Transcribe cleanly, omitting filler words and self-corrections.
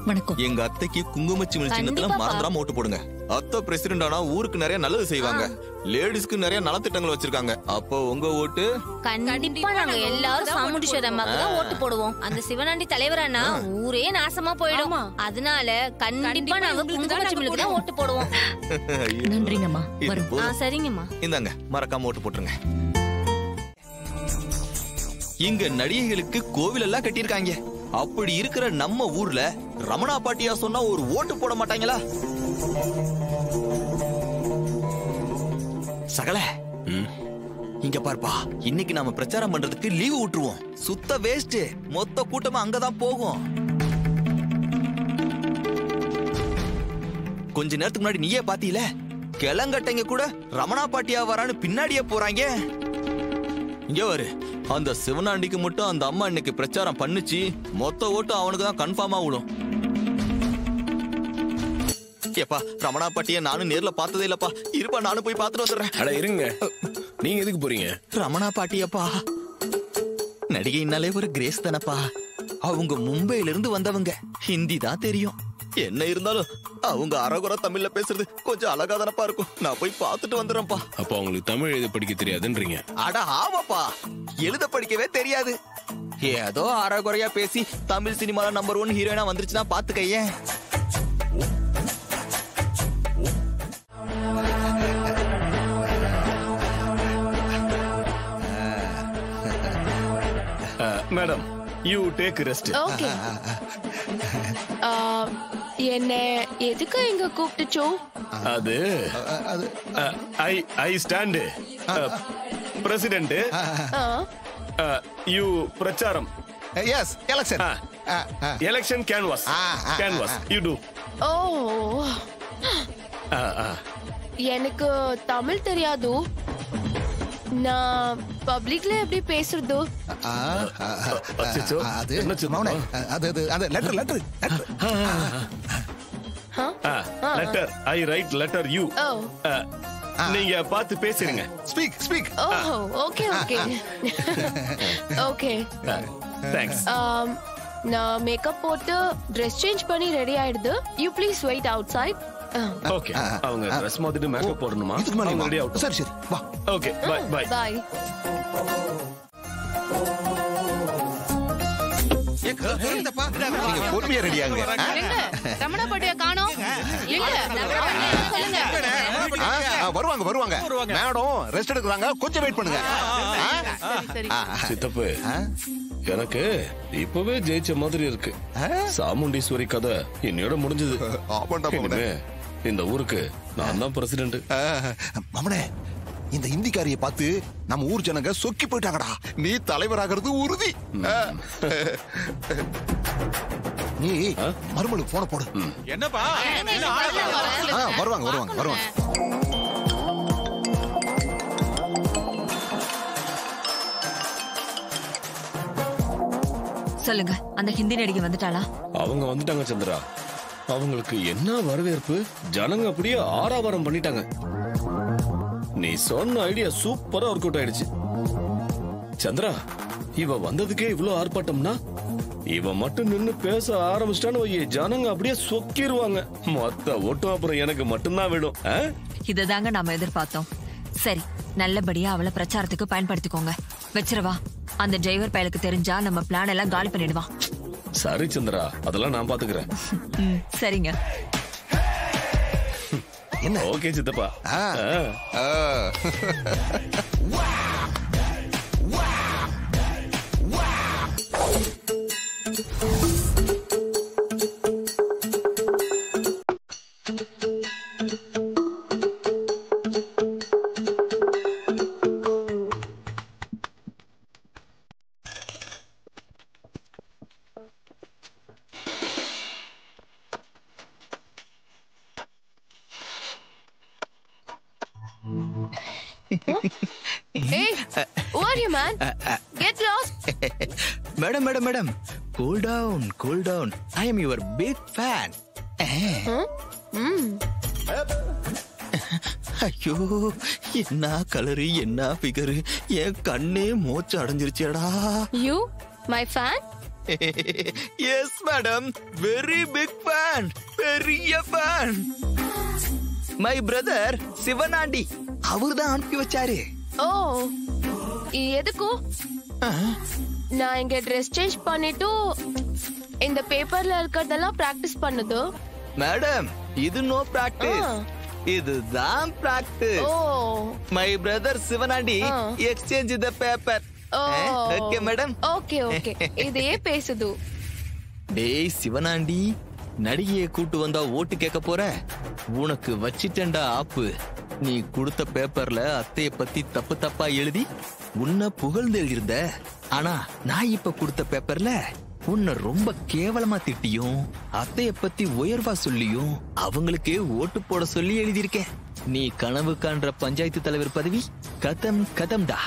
வணக்கம். எங்க அத்தைக்கு குங்குமச்சிமிழ் சின்னத்துல மறந்துடாம ஓட்டு போடுங்க. அத்தை பிரசிடென்ட் ஆனா ஊருக்கு நிறைய நல்லது செய்வாங்க. லேடிஸ்க்கு நிறைய நலத்திட்டங்கள் வச்சிருக்காங்க. அப்போ உங்க ஓட்டு கண்டிப்பா நாங்க எல்லாரும் சாமுண்டீஸ்வரி அம்மாக்கு தான் ஓட்டு போடுவோம். அந்த சிவனாண்டி தலைவரானா ஊரே நாசமா போயிடும். அதனால கண்டிப்பா நாங்க குங்குமச்சிமிழுக்கு தான் ஓட்டு போடுவோம். நன்றிங்கம்மா. சரிங்கம்மா. இந்தாங்க மறக்காம ஓட்டு போட்டுருங்க. இங்க நடிகைகளுக்கு கோவில் எல்லாம் கட்டியிருக்காங்க. அப்படி இருக்கிற நம்ம ஊர்ல ரமணா பாட்டியா சொன்னா ஒரு ஓட்டு போட மாட்டாங்களா? சகல இங்க பார்ப்பா, இன்னைக்கு நாம பிரச்சாரம் பண்றதுக்கு லீவு விட்டுருவோம். சுத்த வேஸ்ட். மொத்த கூட்டமா அங்கதான் போகும். கொஞ்ச நேரத்துக்கு முன்னாடி நீயே பாத்தீல, கிளங்கட்டைங்க கூட ரமணா பாட்டியா வரான்னு பின்னாடியே போறாங்க. இங்க வரு, அந்த சிவனாண்டிக்கு மட்டும் அந்த அம்மா இன்னைக்கு பிரச்சாரம் பண்ணுச்சு. மொத்த ஓட்டு அவனுக்கு தான் கன்ஃபார்மா விடும். ஏப்பா, ரமணா பாட்டிய நானும் நேர்ல பார்த்ததே இல்லப்பா. இருப்பா, நானும் போய் பார்த்துட்டு வந்துடுறேன். அட இருங்க, நீங்க எதுக்கு போறீங்க? ரமணா பாட்டியப்பா நடிகைனாலே ஒரு கிரேஸ் தானப்பா. அவங்க மும்பையில இருந்து வந்தவங்க. ஹிந்தி தான் தெரியும். என்ன இருந்தாலும் அவங்க அரகுற தமிழ்ல பேசுறது கொஞ்சம் அழகா தானப்பா இருக்கும். நான் போய் பார்த்துட்டு வந்துடுறேன்ப்பா. அப்ப அவங்களுக்கு தமிழ் எழுத படிக்க தெரியாதுன்றீங்க? அட ஆமாப்பா, எழுத படிக்கவே தெரியாது. ஏதோ அறகுறையா பேசி தமிழ் சினிமால நம்பர் 1 ஹீரோயினா வந்துருச்சுன்னா பாத்துக்கையே. Madam, you take rest. Okay. என்ன எதுக்கு இங்க கூப்பிட்டுச்சோ? அது ஐ ஸ்டாண்ட் பிரசிடென்ட். யூ பிரச்சாரம். Yes, election. Election canvass. Canvass you do. Oh, எனக்கு தமிழ் தெரியாது. நான் பப்ளிக்ல எப்படி பேசுறது? Letter I write letter you. நீங்க பார்த்து பேசுறீங்க. Speak speak. Oh, okay okay okay. Thanks. நான் மேக்கப் போட்டு ட்ரெஸ் சேஞ்ச் பண்ணி ரெடி ஆயிடுது. You please wait outside. Okay. அவங்க ட்ரெஸ் மாத்திட்டு மேக்கப் போடணுமா? அவங்க ரெடி ஆகட்டும். சரி சரி, வா. Okay, bye bye bye. நீங்க பொறுமையா ரெடியாங்க. ரமணா பாட்டியா காணோம்? வருவாங்க வருவாங்க. மேடம் ரெஸ்ட் எடுக்கறாங்க, கொஞ்சம் வெயிட் பண்ணுங்க. சித்தப்பு, எனக்கு இப்பவே ஜெயிச்ச மாதிரி இருக்கு. சாமுண்டீஸ்வரி கதை இன்னையோட முடிஞ்சது. இனிமே இந்த ஊருக்கு நான் தான் பிரசிடென்ட். மாமனே, இந்த இந்திக்காரியை பார்த்து நம்ம ஊர் ஜனங்க சொக்கி போயிட்டாங்கடா. நீ தலைவராகிறது உறுதி. நீ மருமலுக்கு போன போடு. என்னப்பா? வருவாங்க வருவாங்க வருவாங்க. சொல்லுங்க, அந்த ஹிந்தி நடிகை வந்துட்டாளா? அவங்க வந்துட்டாங்க சந்திரா. அவங்களுக்கு என்ன வரவேற்பு! ஜனங்க அப்படியே ஆரவாரம் பண்ணிட்டாங்க. நீ சொன்ன ஐடியா சூப்பரா ஒர்க் அவுட் ஆயிடுச்சு சந்திரா. இவ வந்ததுக்கே இவ்வளவு ஆர்ப்பாட்டம்னா, இவ மட்டும் நின்னு பேச ஆரம்பிச்சிட்டான்னு ஜனங்க அப்படியே சொக்கிருவாங்க. மொத்த ஓட்டும் அப்புறம் எனக்கு மட்டும்தான் விடும். இததாங்க நாம எதிர்பார்த்தோம். சரி, நல்லபடியா அவளை பிரச்சாரத்துக்கு பயன்படுத்திக்கோங்க. வச்சிரவா. அந்த டிரைவர் பயலுக்கு தெரிஞ்சா நம்ம பிளான் எல்லாம் காலி பண்ணிடுவான். சரி சந்திரா, அதெல்லாம் நான் பாத்துக்கிறேன். சரிங்க. என்ன? ஓகே சித்தப்பா. Hey, who are you, man? Get lost. Madam, madam, madam. Cool down, cool down. I am your big fan. ஐயோ, என்ன கலரு, என்ன ஃபிகரு, என் கண்ணே மோச்சு அடைஞ்சிருச்சேடா. You, my fan? Yes madam, very big fan, பெரிய ஃபேன். மை பிரதர் சிவனாண்டி அவர்தான் அனுப்பி வச்சாரு. ஓ, எதுக்கும் நான் இங்க ட்ரெஸ் சேஞ்ச் பண்ணிட்டு இந்த பேப்பர்ல இருக்கிறதெல்லாம் பிராக்டிஸ் பண்ணுது. மேடம், இது நோ பிராக்டிஸ், இதுதான் practice. Oh, my brother Sivanandi exchange the paper. Okay madam. Okay okay, இதையே பேசுது. டேய் சிவனாண்டி, நடிகையை கூட்டு வந்தா ஓட்டு கேட்க போற? உனக்கு வச்சிட்டேன்டா ஆப்பு. நீ கொடுத்த பேப்பர்ல அத்தைய பத்தி தப்பு தப்பா எழுதி உன்னை புகழ்ந்து எழுதிருந்த. ஆனா நான் இப்ப கொடுத்த பேப்பர்ல உன்னை ரொம்ப கேவலமா திட்டியும் அத்தைய பத்தி உயர்வா சொல்லியும் அவங்களுக்கே ஓட்டு போட சொல்லி எழுதியிருக்கேன். நீ கனவு காண்ற பஞ்சாயத்து தலைவர் பதவி கதம் கதம்டா.